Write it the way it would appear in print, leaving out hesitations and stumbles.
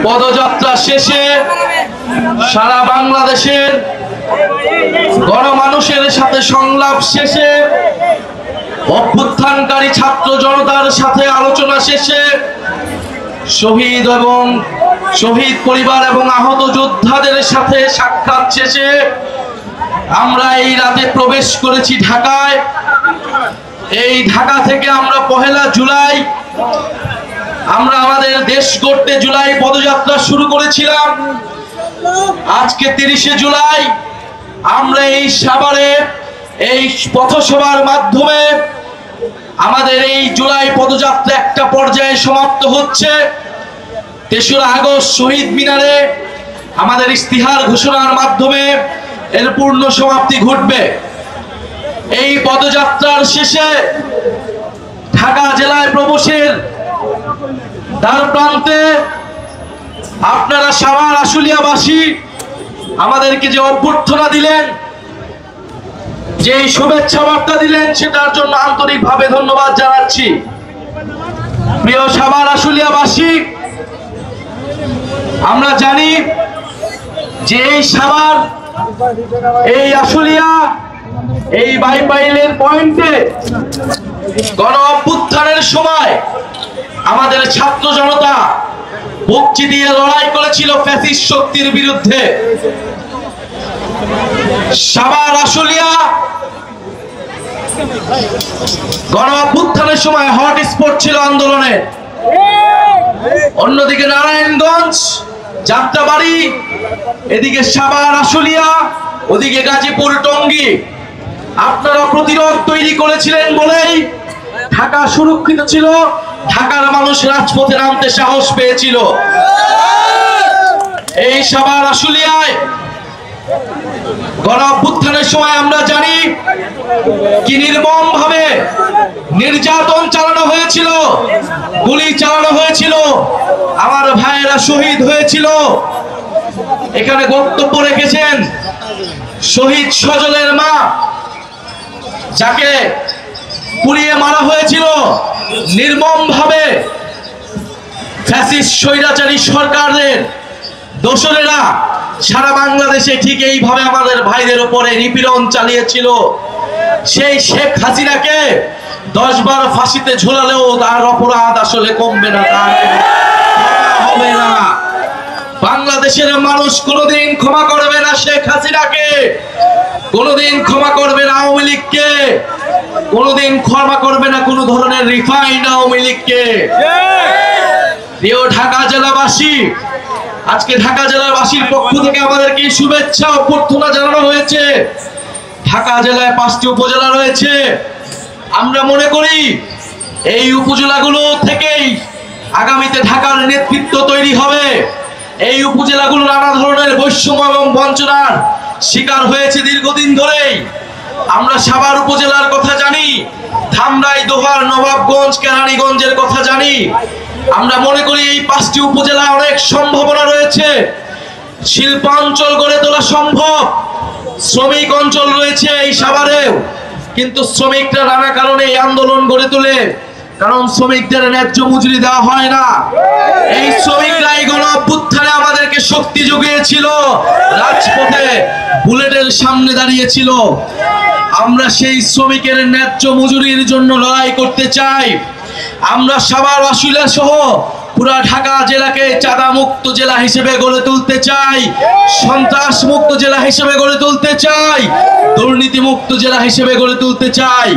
পদযাত্রা শেষে সারা বাংলাদেশের গণমানুষের সাথে সংলাপ শেষে অভ্যুত্থানকারী ছাত্র জনতার সাথে আলোচনা শেষে শহীদ পরিবার এবং আহত যোদ্ধাদের সাথে সাক্ষাৎ শেষে আমরা এই রাতে প্রবেশ করেছি ঢাকায়। এই ঢাকা থেকে আমরা 1 জুলাই আমরা আমাদের দেশ গড়তে জুলাই পদযাত্রা শুরু করেছিলাম। আজকে 30 জুলাই আমরা এই সাভারে এই পথসভার মাধ্যমে আমাদের এই জুলাই পদযাত্রা একটা পর্যায়ে সমাপ্ত হচ্ছে। 3রা আগস্ট শহীদ মিনারে আমাদের ইস্তিহার ঘোষণার মাধ্যমে এর পূর্ণ সমাপ্তি ঘটবে। এই পদযাত্রার শেষে ঢাকা জেলায় প্রবেশের দ্বার প্রান্তে আপনারা সাভার আশুলিয়াবাসী আমাদেরকে যে অভ্যর্থনা দিলেন, যে শুভেচ্ছা বার্তা দিলেন, সেটার জন্য আন্তরিকভাবে ধন্যবাদ জানাচ্ছি। প্রিয় সাভার আশুলিয়াবাসী, আমরা জানি যে এই সাভার, এই আশুলিয়া, এই বাইপাইলের পয়েন্টে গণ অভ্যুত্থানের সময় আমাদের ছাত্র জনতা বুকচি দিয়ে লড়াই করেছিল ফ্যাসিস্ট শক্তির বিরুদ্ধে। সাভার আশুলিয়া গণ অভ্যুত্থানের সময় হট স্পট ছিল আন্দোলনের। অন্যদিকে নারায়ণগঞ্জ, যাত্রাবাড়ি, এদিকে সাভার আশুলিয়া, ওদিকে গাজীপুর, টঙ্গী, আপনারা প্রতিরোধ তৈরি করেছিলেন বলেই ঢাকা সুরক্ষিত ছিল, ঢাকার মানুষ রাজপথে নামতে সাহস পেয়েছিল। এই সাভার আশুলিয়ায় গণ অভ্যুত্থানের সময় আমরা জানি কি নির্মম ভাবে নির্যাতন চালানো হয়েছিল, গুলি চালানো হয়েছিল, আমার ভাইয়েরা শহীদ হয়েছিল। এখানে বক্তব্য রেখেছেন শহীদ সজলের মা, যাকে পুড়িয়ে মারা হয়েছিল নির্মম ভাবে ফ্যাসিস্ট স্বৈরাচারী সরকারের দোসরেরা সারা বাংলাদেশে ঠিক এইভাবে আমাদের ভাইদের উপরে নিপীড়ন চালিয়েছিল। সেই শেখ হাসিনাকে 10 বার ফাঁসিতে ঝোলালেও তার অপরাধ আসলে কমবে না, তার হবে না। বাংলাদেশের মানুষ কোনোদিন ক্ষমা করবে না শেখ হাসিনাকে, কোনোদিন ক্ষমা করবে না আওয়ামী লীগকে, কোনোদিন ক্ষমা করবে না কোনো ধরনের রিফাইন্ড আওয়ামী লীগকে। প্রিয় ঢাকা জেলাবাসী, আজকে ঢাকা জেলাবাসীর পক্ষ থেকে আমাদেরকে শুভেচ্ছা অভ্যর্থনা জানানো হয়েছে। ঢাকা জেলায় 5টি উপজেলা রয়েছে। আমরা মনে করি এই উপজেলাগুলো থেকেই আগামীতে ঢাকার নেতৃত্ব তৈরি হবে। এই উপজেলাগুলো নানা ধরনের বৈষম্য এবং বঞ্চনার শিকার হয়েছে দীর্ঘদিন ধরেই। আমরা সাভার উপজেলার কথা জানি, ধামরাই, দোহার, নবাবগঞ্জ, কেরানীগঞ্জের কথা জানি। আমরা মনে করি এই 5টি উপজেলায় অনেক সম্ভাবনা রয়েছে, শিল্পাঞ্চল গড়ে তোলা সম্ভব, শ্রমিক অঞ্চল রয়েছে এই সাভারেও। কিন্তু শ্রমিকরা নানা কারণে এই আন্দোলন গড়ে তোলে, কারণ শ্রমিকদের ন্যায্য মজুরি দেওয়া হয় না। এই শ্রমিকরা এই গণ অভ্যুত্থানে আমাদেরকে শক্তি জুগিয়েছিল, রাজপথে বুলেটের সামনে দাঁড়িয়েছিল। আমরা সেই শ্রমিকের ন্যায্য মজুরির জন্য লড়াই করতে চাই। আমরা সাভার আশুলিয়া সহ পুরা ঢাকা জেলাকে চাঁদা মুক্ত জেলা হিসেবে গড়ে তুলতে চাই, সন্ত্রাস মুক্ত জেলা হিসেবে গড়ে তুলতে চাই, দুর্নীতি মুক্ত জেলা হিসেবে গড়ে তুলতে চাই।